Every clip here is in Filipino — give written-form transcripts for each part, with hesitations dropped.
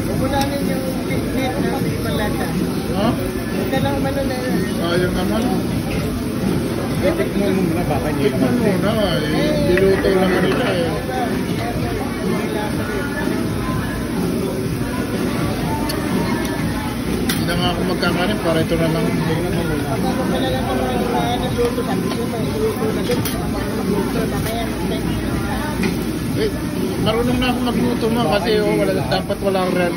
Pupulanin yung piglet na malata. Ha? Ito lang umano na yun. Sayang naman. Tikman mo muna baka hindi naman. Tikman muna. Diluto lang nila eh. Hindi na nga ako magkakarin para ito na lang. Pag ako pala lang naman nagluto, sabi ko may luto na din. Magluto na kaya Eh, marunong na ako magluto mo kasi dapat walang red.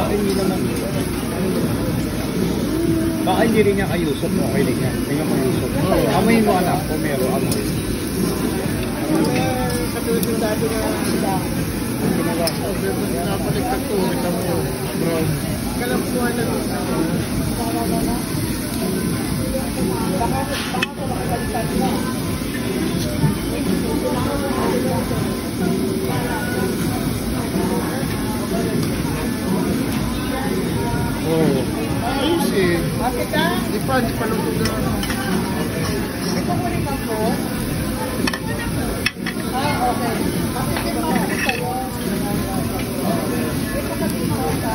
Hindi naman. Baka hindi rin niya ayusok. Okay rin yan. Tingnan mo ayusok. Amoy mo anak. Kung meron amoy. katulad na sila. Napaligtad to. Ito mo brown. Kalampuan na ito. Baka makakalitan na. Oh. Ayos eh. Bakit ka? Di pa lutog na ano. Ito mo rin ako. Okay. Bakit din mo ako sa'yo? Ito ka din mo sa...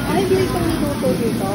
Ay, hindi itong minuto dito.